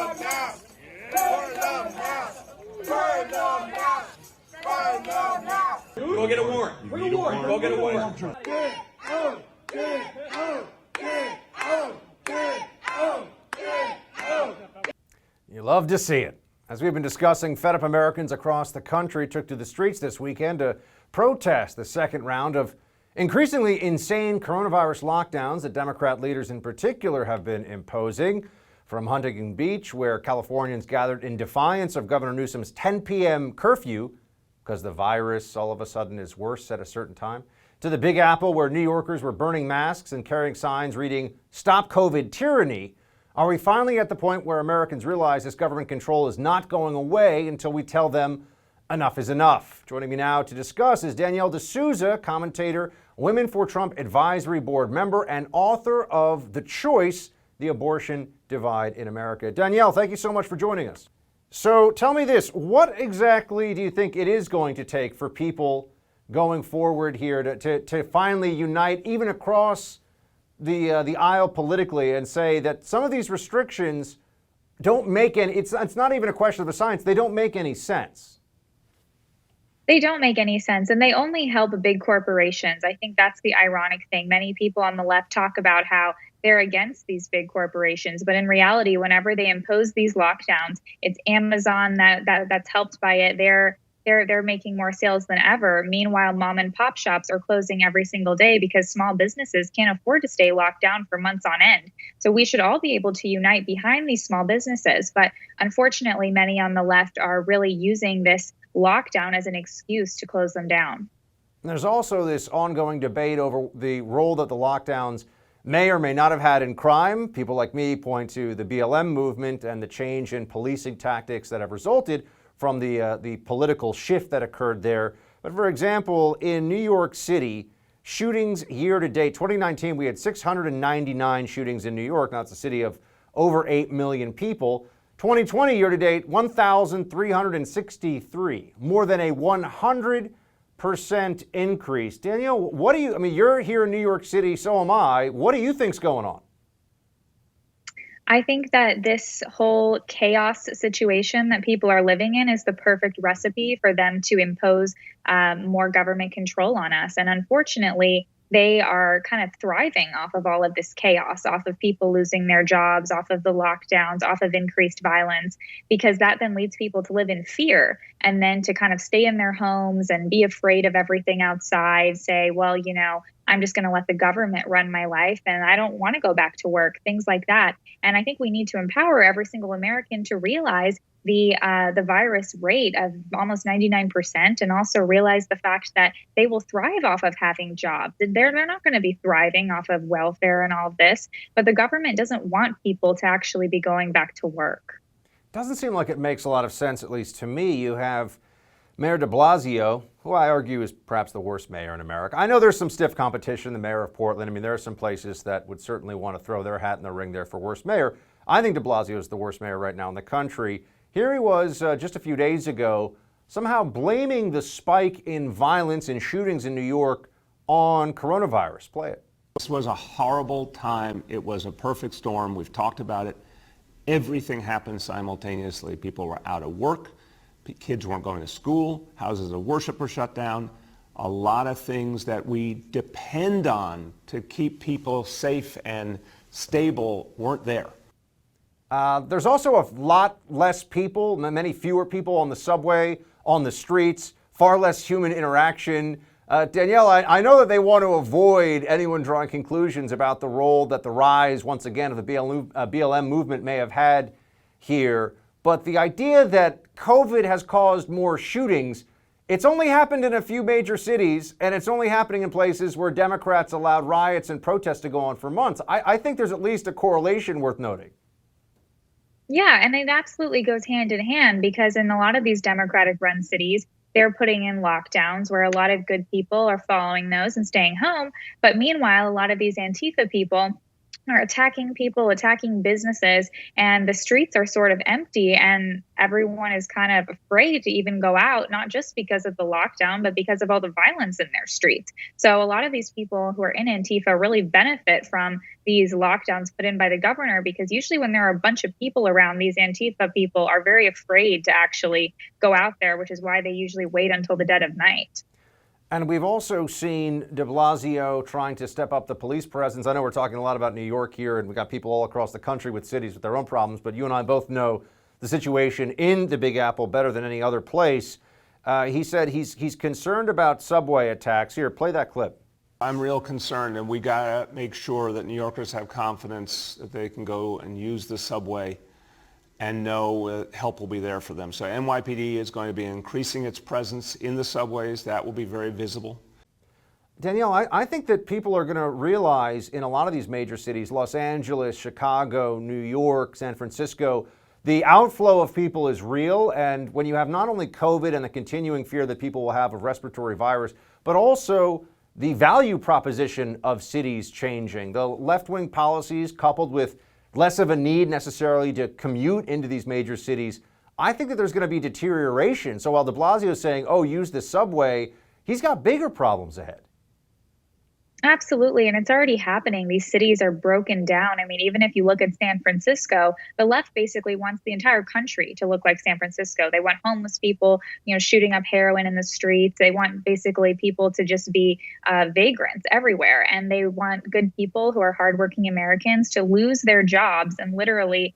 them now! Burn them now! Burn them now! Burn them now! Go get a warrant. Bring a warrant. Go get a warrant. Get out! Get out! Get out! Get out! Get out! You love to see it. As we've been discussing, fed up Americans across the country took to the streets this weekend to protest the second round of increasingly insane coronavirus lockdowns that Democrat leaders in particular have been imposing. From Huntington Beach, where Californians gathered in defiance of Governor Newsom's 10 p.m. curfew because the virus all of a sudden is worse at a certain time, to the Big Apple, where New Yorkers were burning masks and carrying signs reading, "Stop COVID Tyranny." Are we finally at the point where Americans realize this government control is not going away until we tell them enough is enough? Joining me now to discuss is Danielle D'Souza, commentator, Women for Trump Advisory Board member, and author of The Choice, The Abortion Divide in America. Danielle, thank you so much for joining us. So tell me this, what exactly do you think it is going to take for people going forward here to finally unite even across the aisle politically and say that some of these restrictions don't make any, it's not even a question of the science, they don't make any sense. They don't make any sense, and they only help big corporations. I think that's the ironic thing. Many people on the left talk about how they're against these big corporations, but in reality, whenever they impose these lockdowns, it's Amazon that's helped by it. They're making more sales than ever. Meanwhile, mom and pop shops are closing every single day because small businesses can't afford to stay locked down for months on end. So we should all be able to unite behind these small businesses. But unfortunately, many on the left are really using this lockdown as an excuse to close them down. There's also this ongoing debate over the role that the lockdowns may or may not have had in crime. People like me point to the BLM movement and the change in policing tactics that have resulted from the political shift that occurred there. But for example, in New York City, shootings year to date, 2019, we had 699 shootings in New York. Now it's a city of over 8 million people. 2020 year to date, 1,363, more than a 100% increase. Danielle, you're here in New York City, so am I. What do you think's going on? I think that this whole chaos situation that people are living in is the perfect recipe for them to impose more government control on us. And unfortunately, they are kind of thriving off of all of this chaos, off of people losing their jobs, off of the lockdowns, off of increased violence, because that then leads people to live in fear and then to kind of stay in their homes and be afraid of everything outside, say, well, I'm just going to let the government run my life and I don't want to go back to work, things like that. And I think we need to empower every single American to realize the virus rate of almost 99%, and also realize the fact that they will thrive off of having jobs. They're not going to be thriving off of welfare and all of this, but the government doesn't want people to actually be going back to work. Doesn't seem like it makes a lot of sense, at least to me. You have Mayor de Blasio, who I argue is perhaps the worst mayor in America. I know there's some stiff competition, the mayor of Portland. There are some places that would certainly want to throw their hat in the ring there for worst mayor. I think de Blasio is the worst mayor right now in the country. Here he was just a few days ago, somehow blaming the spike in violence and shootings in New York on coronavirus. Play it. This was a horrible time. It was a perfect storm. We've talked about it. Everything happened simultaneously. People were out of work. Kids weren't going to school. Houses of worship were shut down. A lot of things that we depend on to keep people safe and stable weren't there. There's also a lot less people, many fewer people on the subway, on the streets, far less human interaction. Danielle, I know that they want to avoid anyone drawing conclusions about the role that the rise, once again, of the BLM movement may have had here. But the idea that COVID has caused more shootings, it's only happened in a few major cities, and it's only happening in places where Democrats allowed riots and protests to go on for months. I think there's at least a correlation worth noting. Yeah, and it absolutely goes hand in hand, because in a lot of these Democratic-run cities, they're putting in lockdowns where a lot of good people are following those and staying home. But meanwhile, a lot of these Antifa people are attacking people, attacking businesses, and the streets are sort of empty, and everyone is kind of afraid to even go out, not just because of the lockdown, but because of all the violence in their streets. So a lot of these people who are in Antifa really benefit from these lockdowns put in by the governor, because usually when there are a bunch of people around, these Antifa people are very afraid to actually go out there, which is why they usually wait until the dead of night. And we've also seen de Blasio trying to step up the police presence. I know we're talking a lot about New York here, and we've got people all across the country with cities with their own problems, but you and I both know the situation in the Big Apple better than any other place. He said he's concerned about subway attacks. Here, play that clip. I'm real concerned, and we got to make sure that New Yorkers have confidence that they can go and use the subway and know help will be there for them. So NYPD is going to be increasing its presence in the subways. That will be very visible. Danielle, I think that people are going to realize in a lot of these major cities, Los Angeles, Chicago, New York, San Francisco, the outflow of people is real. And when you have not only COVID and the continuing fear that people will have of respiratory virus, but also the value proposition of cities changing, the left-wing policies coupled with less of a need necessarily to commute into these major cities, I think that there's going to be deterioration. So while de Blasio is saying, oh, use the subway, he's got bigger problems ahead. Absolutely. And it's already happening. These cities are broken down. I mean, even if you look at San Francisco, the left basically wants the entire country to look like San Francisco. They want homeless people, shooting up heroin in the streets. They want basically people to just be vagrants everywhere. And they want good people who are hardworking Americans to lose their jobs and literally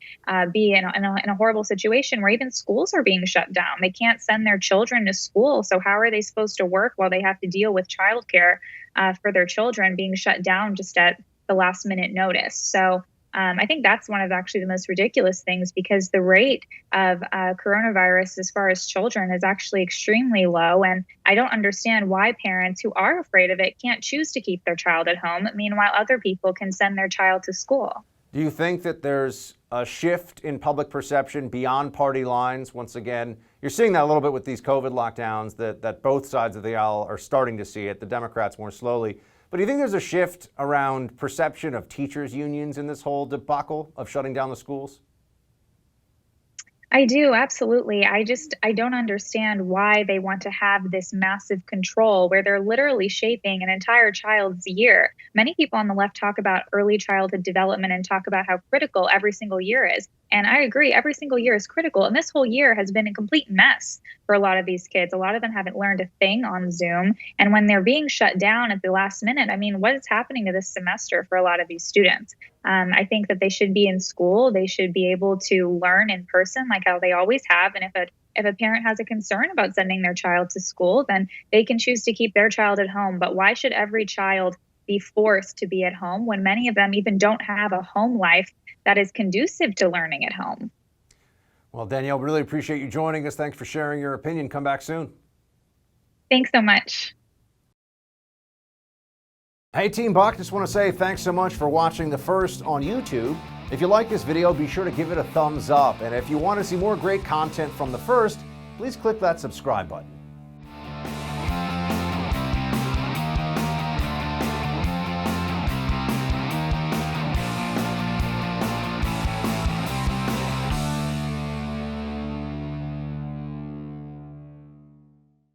be in a horrible situation where even schools are being shut down. They can't send their children to school. So how are they supposed to work while they have to deal with childcare for their children being shut down just at the last minute notice? So I think that's one of actually the most ridiculous things, because the rate of coronavirus as far as children is actually extremely low. And I don't understand why parents who are afraid of it can't choose to keep their child at home. Meanwhile, other people can send their child to school. Do you think that there's a shift in public perception beyond party lines? Once again, you're seeing that a little bit with these COVID lockdowns, that both sides of the aisle are starting to see it, the Democrats more slowly. But do you think there's a shift around perception of teachers' unions in this whole debacle of shutting down the schools? I do, absolutely. I don't understand why they want to have this massive control where they're literally shaping an entire child's year. Many people on the left talk about early childhood development and talk about how critical every single year is. And I agree, every single year is critical. And this whole year has been a complete mess for a lot of these kids. A lot of them haven't learned a thing on Zoom. And when they're being shut down at the last minute, I mean, what is happening to this semester for a lot of these students? I think that they should be in school. They should be able to learn in person like how they always have. And if a parent has a concern about sending their child to school, then they can choose to keep their child at home. But why should every child be forced to be at home when many of them even don't have a home life that is conducive to learning at home? Well, Danielle, really appreciate you joining us. Thanks for sharing your opinion. Come back soon. Thanks so much. Hey, Team Buck, just want to say thanks so much for watching The First on YouTube. If you like this video, be sure to give it a thumbs up. And if you want to see more great content from The First, please click that subscribe button.